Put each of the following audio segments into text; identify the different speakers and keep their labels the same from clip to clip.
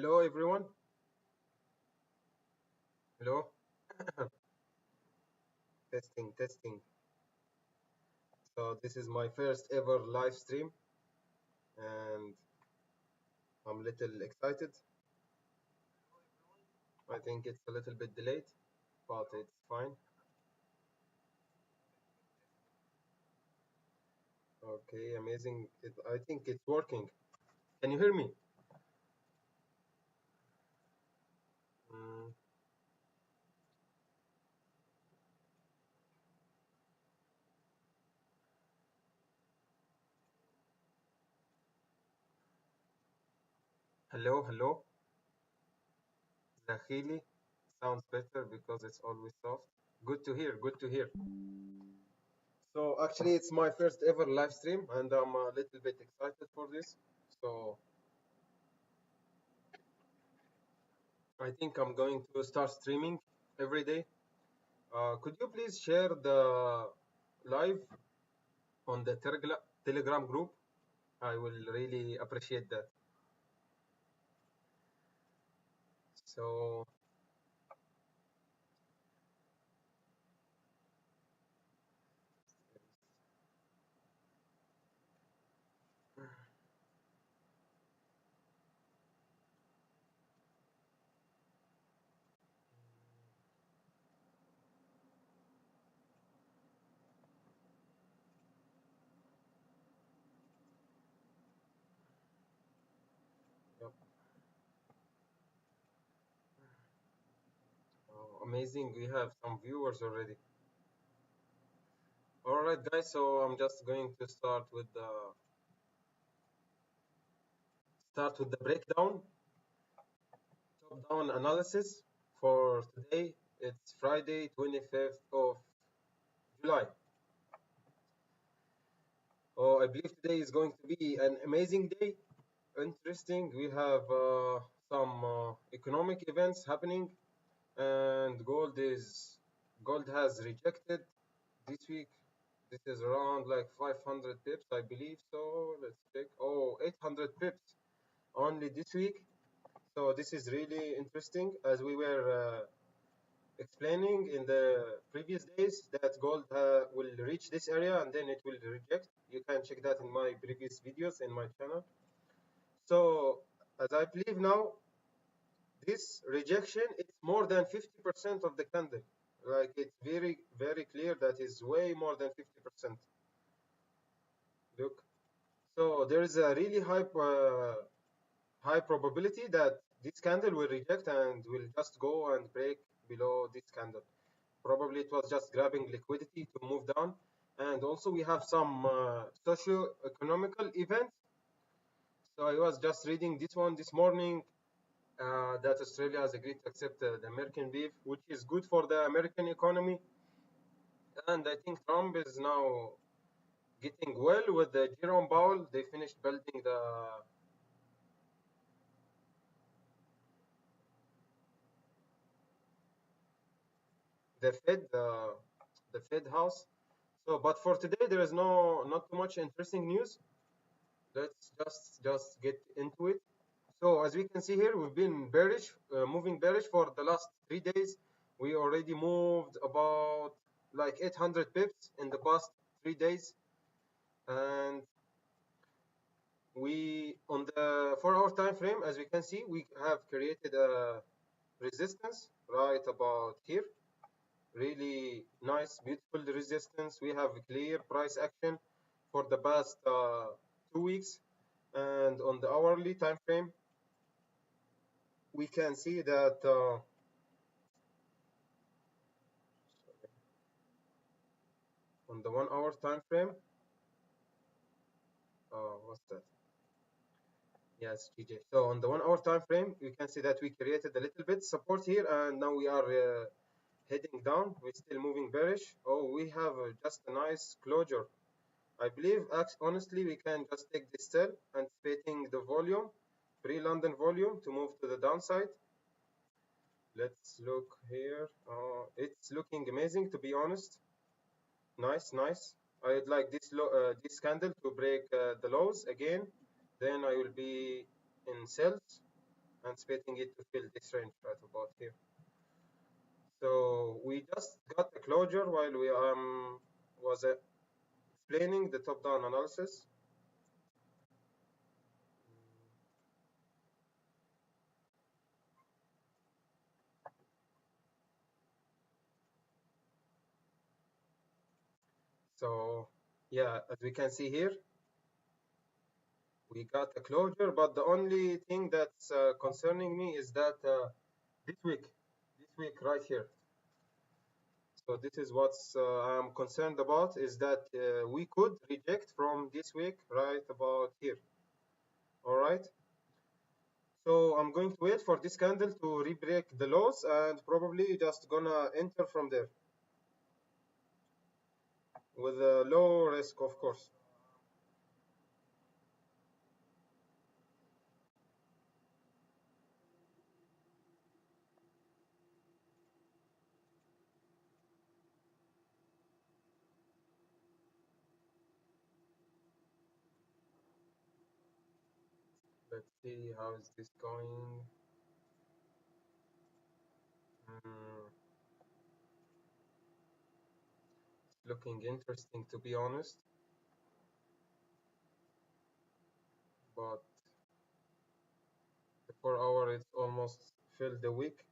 Speaker 1: Hello everyone. Hello. Testing, testing. So this is my first ever live stream and I'm a little excited. I think it's a little bit delayed, but it's fine. Okay, amazing. I think it's working. Can you hear me? Mm, hello, hello. Zakhili sounds better because it's always soft. Good to hear, good to hear. So actually it's my first ever live stream and I'm a little bit excited for this. So I think I'm going to start streaming every day. Could you please share the live on the Telegram group? I will really appreciate that. So, yep. Amazing. We have some viewers already. All right, guys. So I'm just going to start with the breakdown, top-down analysis for today. It's Friday, 25th of July. Oh, I believe today is going to be an amazing day. Interesting. We have some economic events happening, and gold has rejected this week. This is around like 500 pips, I believe. So let's check. Oh, 800 pips only this week. So this is really interesting, as we were explaining in the previous days that gold will reach this area and then it will reject. You can check that in my previous videos in my channel. So as I believe now, this rejection it's more than 50% of the candle. Like it's very clear that is way more than 50%. Look, so there is a really high probability that this candle will reject and will just go and break below this candle. Probably it was just grabbing liquidity to move down. And also we have some socio-economical events. So I was just reading this one this morning that Australia has agreed to accept the American beef, which is good for the American economy. And I think Trump is now getting well with the Jerome Powell. They finished building the Fed house. So, but for today there is not too much interesting news. Let's just get into it. So as we can see here, we've been bearish, moving bearish for the last 3 days. We already moved about like 800 pips in the past 3 days, and we on the 4-hour time frame, as we can see, we have created a resistance right about here. Really nice, beautiful resistance. We have clear price action for the past 2 weeks, and on the hourly time frame, we can see that on the 1 hour time frame, what's that? Yes, GJ. So on the 1 hour time frame, you can see that we created a little bit support here, and now we are heading down. We're still moving bearish. Oh, we have just a nice closure. I believe, honestly, we can just take this sell, anticipating the volume, pre-London volume, to move to the downside. Let's look here. It's looking amazing, to be honest. Nice, nice. I'd like this candle to break the lows again. Then I will be in sells. anticipating it to fill this range right about here. So we just got a closure while we was explaining the top-down analysis. So yeah, as we can see here, we got a closure, but the only thing that's concerning me is that this week right here. So this is what's I'm concerned about, is that we could reject from this week right about here. All right. So I'm going to wait for this candle to re-break the lows and probably just gonna enter from there with a low risk, of course. Let's see how is this going. Mm, it's looking interesting to be honest, but the 4 hour it's almost filled the wick,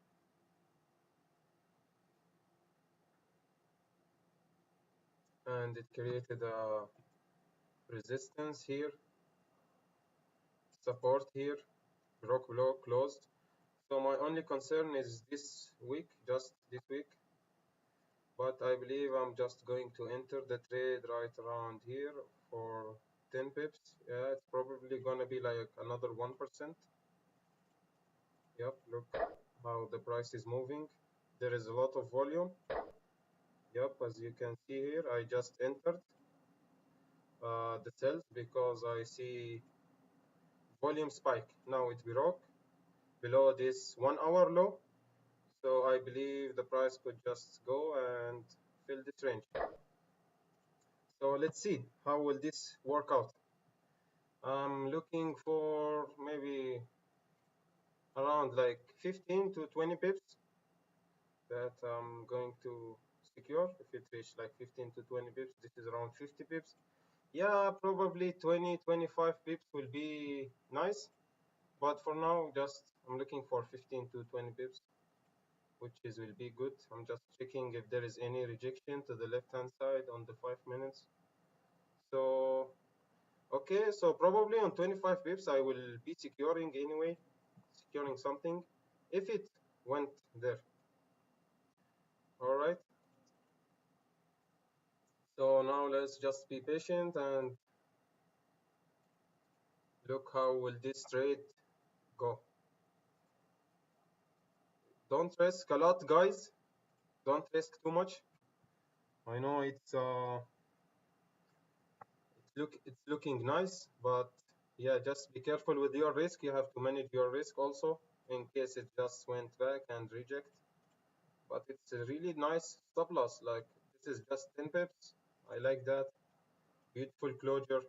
Speaker 1: and it created a resistance here, support here, broke below, closed. So my only concern is this week, just this week, but I believe I'm just going to enter the trade right around here for 10 pips. Yeah, it's probably gonna be like another 1%. Yep, look how the price is moving. There is a lot of volume. Yep, as you can see here, I just entered the sells because I see volume spike. Now it broke below this 1 hour low. So I believe the price could just go and fill this range. So let's see how will this work out. I'm looking for maybe around like 15 to 20 pips that I'm going to secure. If it reach like 15 to 20 pips, this is around 50 pips. Yeah, probably 20, 25 pips will be nice. But for now, just I'm looking for 15 to 20 pips, which is will be good. I'm just checking if there is any rejection to the left hand side on the 5 minutes. So okay, so probably on 25 pips I will be securing anyway, securing something if it went there. All right. So now let's just be patient and look how will this trade go. Don't risk a lot, guys. Don't risk too much. I know it's looking nice, but yeah, just be careful with your risk. You have to manage your risk also in case it just went back and reject. But it's a really nice stop loss. Like this is just 10 pips. I like that. Beautiful closure,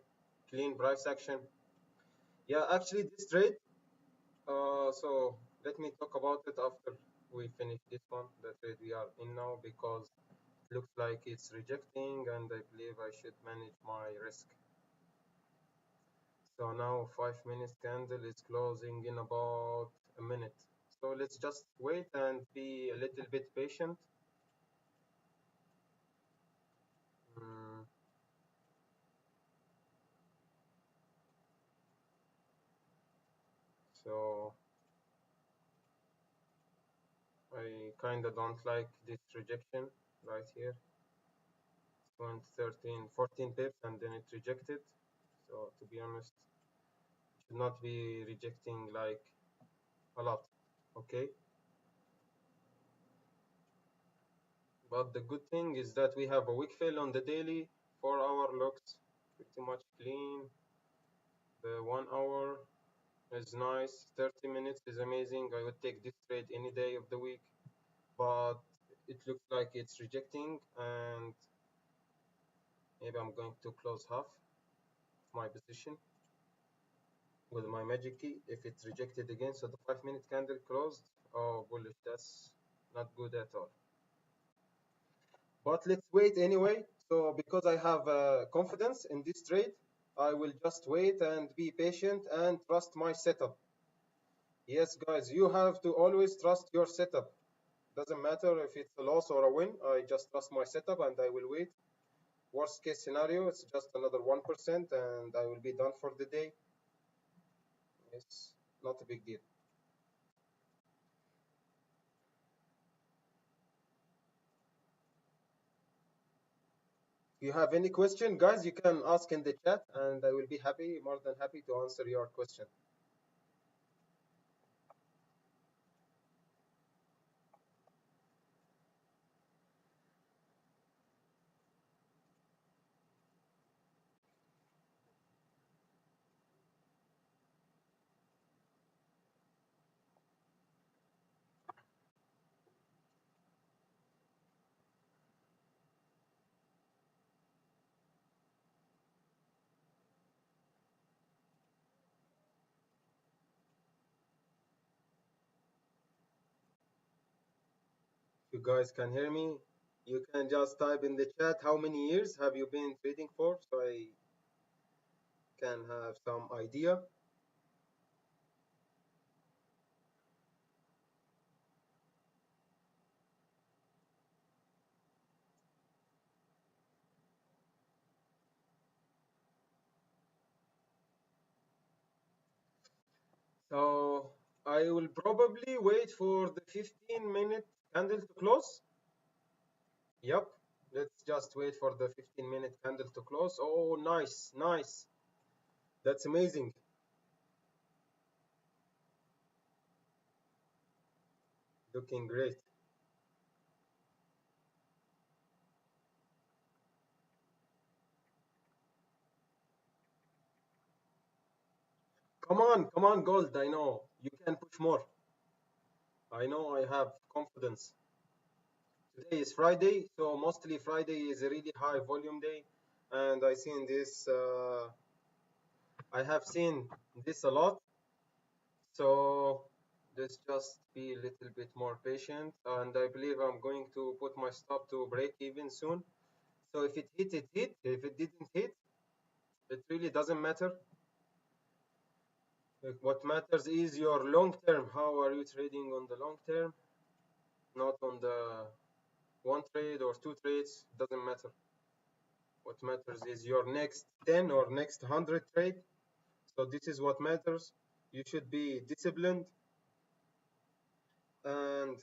Speaker 1: clean price action. Yeah, actually this trade. So let me talk about it after we finish this one, the trade we are in now, because it looks like it's rejecting, and I believe I should manage my risk. So now 5 minutes candle is closing in about a minute. So let's just wait and be a little bit patient. Mm, so I kinda don't like this rejection right here. It went 13, 14 pips and then it rejected. So to be honest, it should not be rejecting like a lot. Okay. But the good thing is that we have a wick fill on the daily. 4 hour looks pretty much clean. The 1 hour is nice. 30 minutes is amazing. I would take this trade any day of the week. But it looks like it's rejecting, and maybe I'm going to close half of my position. with my magic key. If it's rejected again, so the 5 minute candle closed. Oh, bullish. That's not good at all. But let's wait anyway. So because I have confidence in this trade, I will just wait and be patient and trust my setup. Yes, guys, you have to always trust your setup. Doesn't matter if it's a loss or a win. I just trust my setup and I will wait. Worst case scenario, it's just another 1% and I will be done for the day. It's not a big deal. If you have any question, guys, you can ask in the chat and I will be happy, more than happy to answer your question. If you guys can hear me, you can just type in the chat how many years have you been trading for so I can have some idea. So I will probably wait for the 15-minute candle to close. Yep, let's just wait for the 15-minute candle to close. Oh, nice, nice. That's amazing. Looking great. Come on, gold. I know you can push more. I know I have confidence. Today is Friday, so mostly Friday is a really high volume day, and I seen this. I have seen this a lot. So let's just be a little bit more patient, and I believe I'm going to put my stop to break even soon. So if it hit, it hit. If it didn't hit, it really doesn't matter. What matters is your long term. How are you trading on the long term? Not on the one trade or two trades. Doesn't matter. What matters is your next 10 or next 100 trade. So this is what matters. You should be disciplined and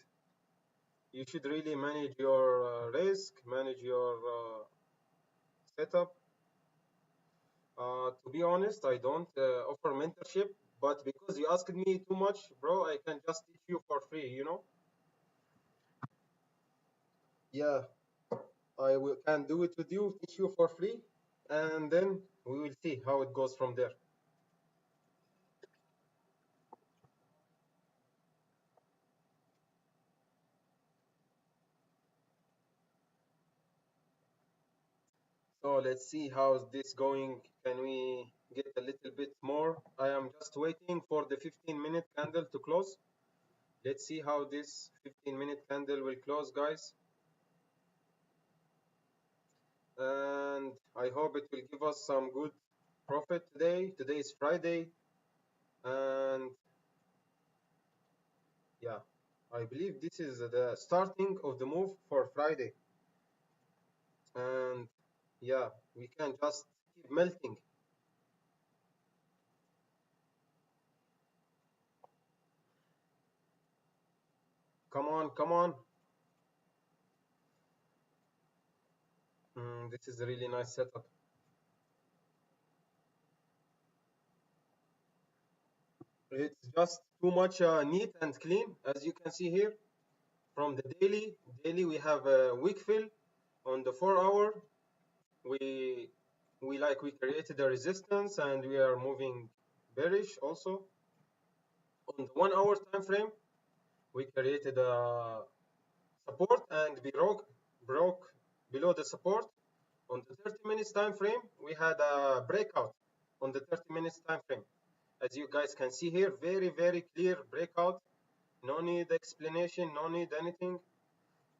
Speaker 1: you should really manage your risk, manage your setup. To be honest, I don't offer mentorship, but because you asked me too much, bro, I can just teach you for free, you know? Yeah, can do it with you, teach you for free, and then we will see how it goes from there. So let's see how's this going. Can we get a little bit more? I am just waiting for the 15-minute candle to close. Let's see how this 15-minute candle will close, guys. And I hope it will give us some good profit today. Today is Friday, and yeah, I believe this is the starting of the move for Friday. And yeah, we can just keep melting. Come on, come on. This is a really nice setup. It's just too much neat and clean, as you can see here. From the daily we have a wick fill on the 4 hour. We we created a resistance and we are moving bearish also. On the 1 hour time frame, we created a support and broke below the support. On the 30 minutes time frame, we had a breakout on the 30 minutes time frame. As you guys can see here, very clear breakout. No need explanation, no need anything.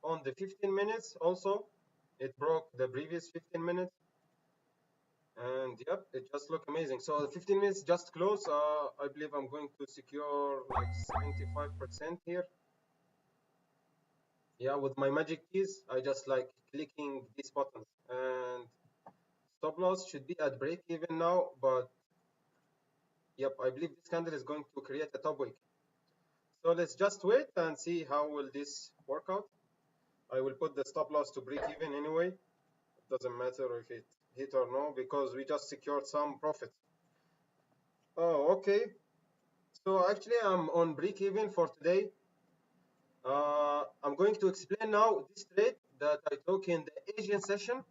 Speaker 1: On the 15 minutes also, it broke the previous 15 minutes. And yep, it just looked amazing. So the 15 minutes just close. I believe I'm going to secure like 75% here. Yeah, with my magic keys, I just like clicking these buttons. And stop loss should be at break even now, but yep, I believe this candle is going to create a top wick. So let's just wait and see how will this work out. I will put the stop loss to break even anyway. It doesn't matter if it hit or no because we just secured some profit. Oh, okay. So actually I'm on break even for today. I'm going to explain now this trade that I took in the Asian session.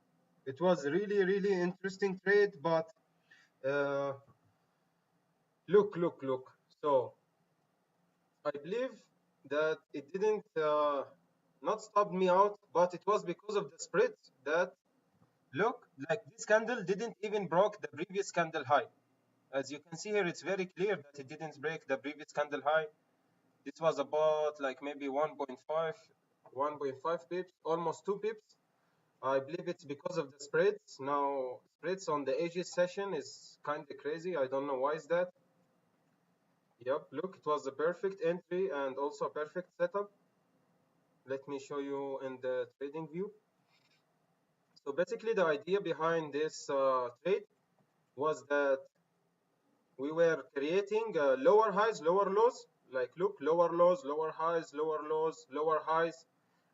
Speaker 1: It was really interesting trade, but uh, look. So I believe that it didn't not stop me out, but it was because of the spread that look like this candle didn't even broke the previous candle high. As you can see here, it's very clear that it didn't break the previous candle high. This was about like maybe 1.5 pips, almost 2 pips. I believe it's because of the spreads. Now, spreads on the Asia session is kind of crazy. I don't know why is that. Yep, look, it was a perfect entry and also a perfect setup. Let me show you in the trading view. So basically the idea behind this trade was that we were creating lower highs, lower lows, like look, lower lows, lower highs, lower lows, lower highs,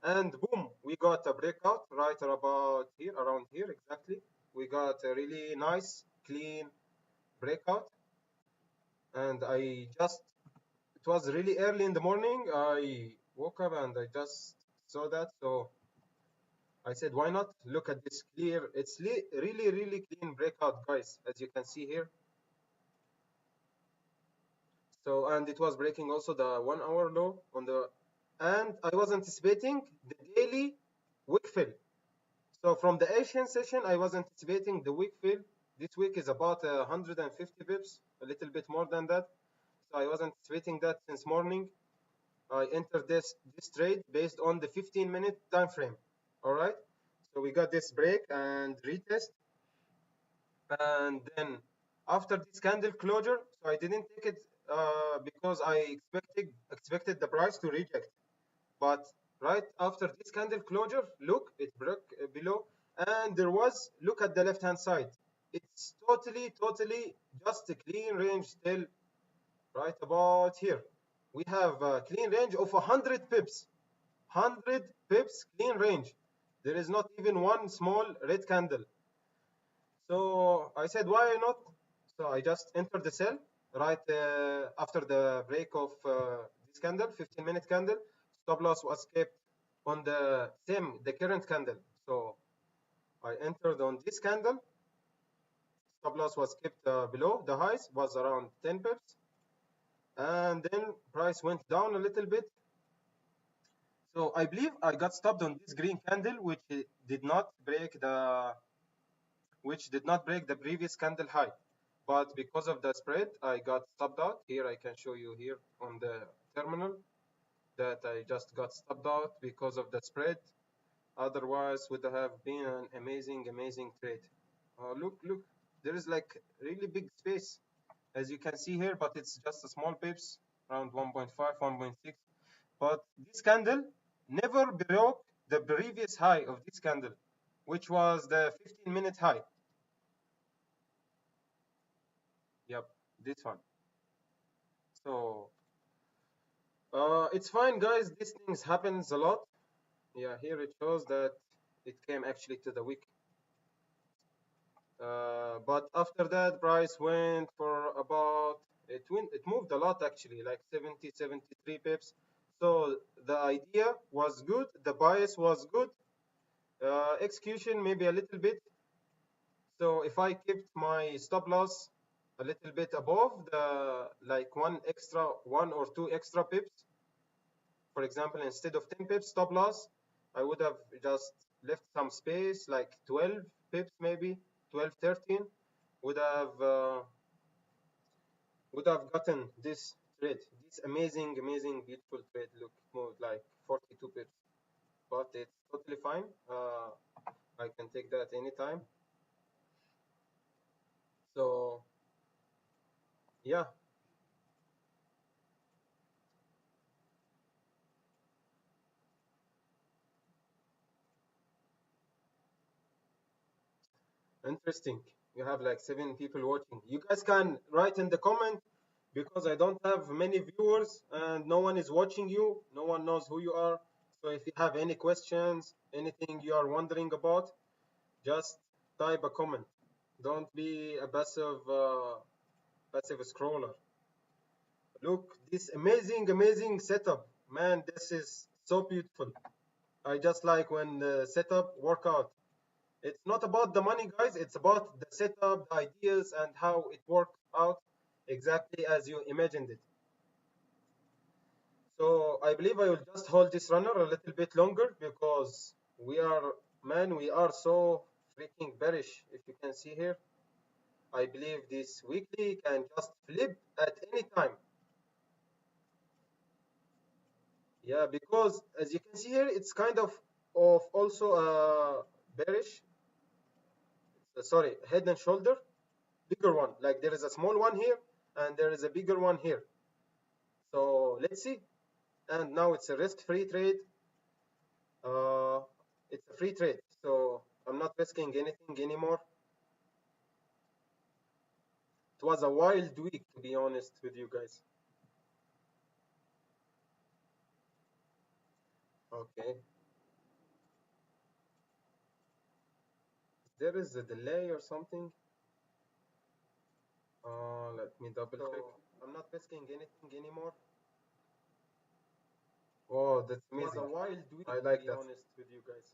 Speaker 1: and boom, we got a breakout right about here, around here exactly. We got a really nice, clean breakout, and it was really early in the morning. I woke up and I just saw that, so I said, why not look at this clear? It's really clean breakout, guys, as you can see here. So, and it was breaking also the 1 hour low on the, and I was anticipating the daily wick fill. So from the Asian session, I was anticipating the wick fill. This week is about 150 pips, a little bit more than that. So I was anticipating that since morning. I entered this trade based on the 15-minute time frame. All right. So we got this break and retest, and then after this candle closure, so I didn't take it because I expected the price to reject. But right after this candle closure, look, it broke below, and there was, look at the left hand side. It's totally just a clean range still, right about here. We have a clean range of 100 pips. 100 pips clean range. There is not even one small red candle. So I said, why not? So I just entered the sell right after the break of this candle, 15-minute candle. Stop loss was kept on the current candle. So I entered on this candle. Stop loss was kept below the highs, was around 10 pips. And then price went down a little bit. So I believe I got stopped on this green candle, did not break the previous candle high. But because of the spread, I got stopped out. Here I can show you here on the terminal that I just got stopped out because of the spread. Otherwise, would have been an amazing trade. Look, there is like really big space, as you can see here, but it's just a small pips, around 1.5, 1.6. But this candle never broke the previous high of this candle, which was the 15-minute high. Yep, this one. So it's fine, guys. These things happens a lot. Yeah, here it shows that it came actually to the wick. But after that, price went for about it moved a lot actually, like 70, 73 pips. So the idea was good, the bias was good, execution maybe a little bit. So if I kept my stop loss a little bit above the like one or two extra pips, for example, instead of 10 pips stop loss, I would have just left some space, like 12 pips maybe, 12, 13, would have would have gotten this trade, this amazing, amazing, beautiful trade. Look, it moved like 42 pips, but it's totally fine. I can take that anytime. So yeah, interesting. You have like 7 people watching. You guys can write in the comment because I don't have many viewers and no one is watching you. No one knows who you are. So if you have any questions, anything you are wondering about, just type a comment. Don't be a passive scroller. Look, this amazing, amazing setup. Man, this is so beautiful. I just like when the setup work out. It's not about the money, guys. It's about the setup, the ideas, and how it worked out exactly as you imagined it. So I believe I will just hold this runner a little bit longer because we are so freaking bearish. If you can see here, I believe this weekly can just flip at any time. Yeah, because as you can see here, it's kind of also bearish. Sorry, head and shoulder, bigger one. Like there is a small one here, and there is a bigger one here. So let's see. And now it's a risk-free trade. Uh, it's a free trade, so I'm not risking anything anymore. It was a wild week, to be honest with you guys. Okay, there is a delay or something. Let me double check. I'm not risking anything anymore. Oh, that's amazing. It was a wild week, I like to be that. Honest with you guys.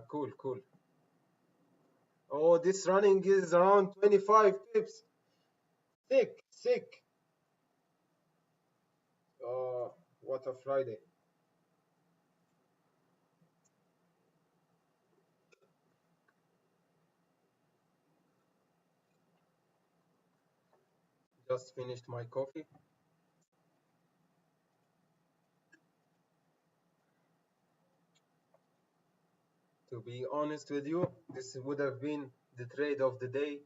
Speaker 1: Cool, cool. Oh, this running is around 25 pips. Sick, sick. What a Friday. Just finished my coffee. To be honest with you, this would have been the trade of the day.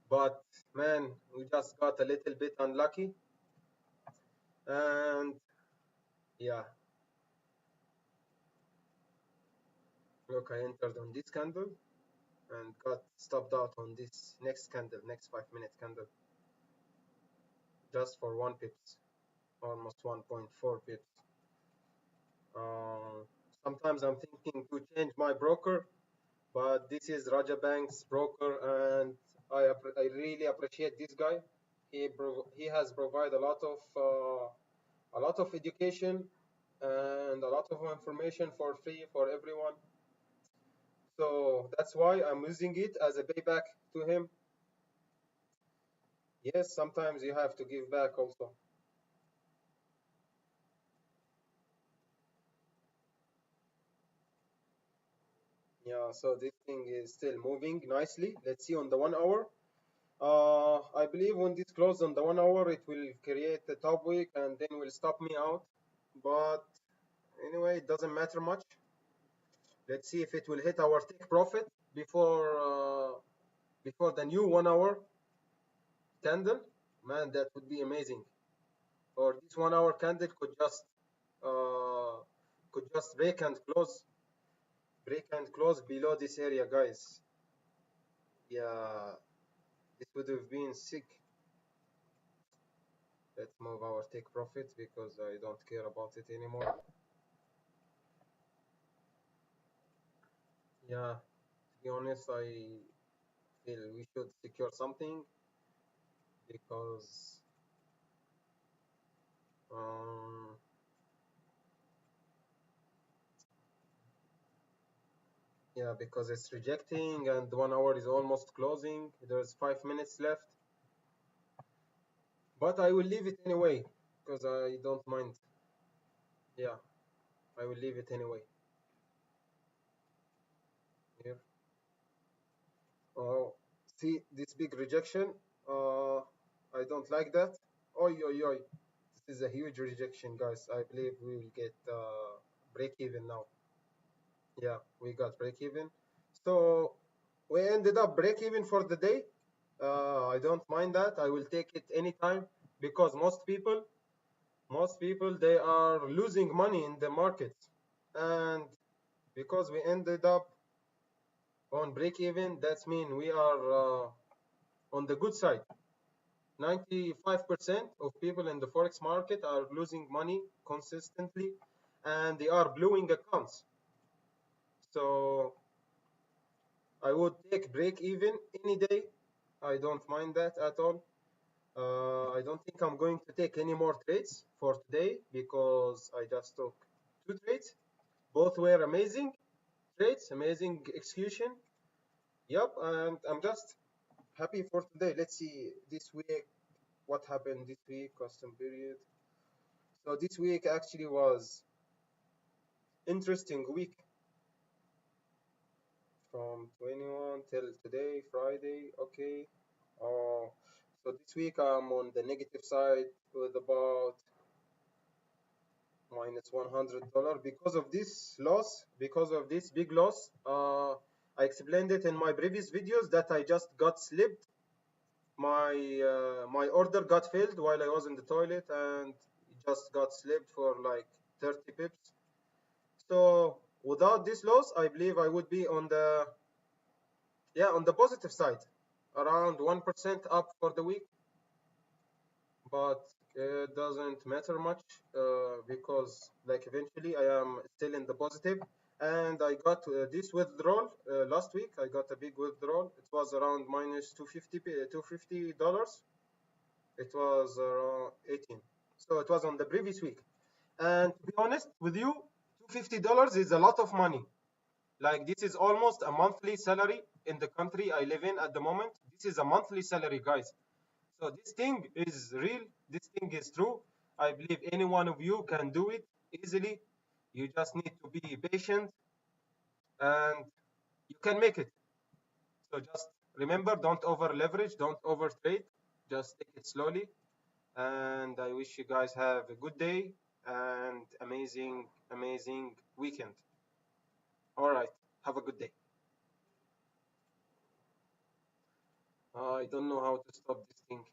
Speaker 1: But man, we just got a little bit unlucky. And yeah, look, I entered on this candle and got stopped out on this next candle, next 5 minute candle, just for 1 pips, almost 1.4 pips. Uh, Sometimes I'm thinking to change my broker, but this is Raja Bank's broker, and I really appreciate this guy. He has provided a lot of education and a lot of information for free for everyone. So that's why I'm using it as a payback to him. Yes, sometimes you have to give back also. Yeah, so this thing is still moving nicely. Let's see on the 1 hour. I believe when this closes on the 1 hour, it will create a top wick and then will stop me out. But anyway, it doesn't matter much. Let's see if it will hit our take profit before the new 1 hour candle. Man, that would be amazing. Or this 1 hour candle uh, could just break and close below this area, guys. Yeah, this would have been sick. Let's move our take profit because I don't care about it anymore. Yeah, to be honest, I feel we should secure something because um, yeah, because it's rejecting and 1 hour is almost closing. There's 5 minutes left, but I will leave it anyway because I don't mind. Yeah, I will leave it anyway. Here. Oh, see this big rejection. I don't like that. Oi, oi, oi. This is a huge rejection, guys. I believe we will get break even now. Yeah, we got break even. So we ended up break even for the day. I don't mind that. I will take it anytime because most people, they are losing money in the market, and because we ended up on break even, that's mean we are on the good side. 95% of people in the forex market are losing money consistently, and they are blowing accounts. So I would take break even any day. I don't mind that at all. I don't think I'm going to take any more trades for today because I just took two trades. Both were amazing trades, amazing execution. Yep, and I'm just happy for today. Let's see this week what happened this week, custom period. So this week actually was interesting week from 21 till today, Friday. Okay. So this week I'm on the negative side with about minus $100 because of this loss, because of this big loss. I explained it in my previous videos that I just got slipped. My order got filled while I was in the toilet and just got slipped for like 30 pips. So without this loss, I believe I would be on the positive side, around 1% up for the week. But it doesn't matter much because like eventually I am still in the positive, and I got this withdrawal last week. I got a big withdrawal. It was around minus 250 dollars. It was around 18. So it was on the previous week. And to be honest with you, $250 is a lot of money. Like this is almost a monthly salary in the country I live in at the moment. This is a monthly salary, guys. So this thing is real. This thing is true. I believe any one of you can do it easily. You just need to be patient and you can make it. So just remember, don't over leverage, don't over trade. Just take it slowly. And I wish you guys have a good day and amazing, amazing weekend. All right. Have a good day. I don't know how to stop this thing.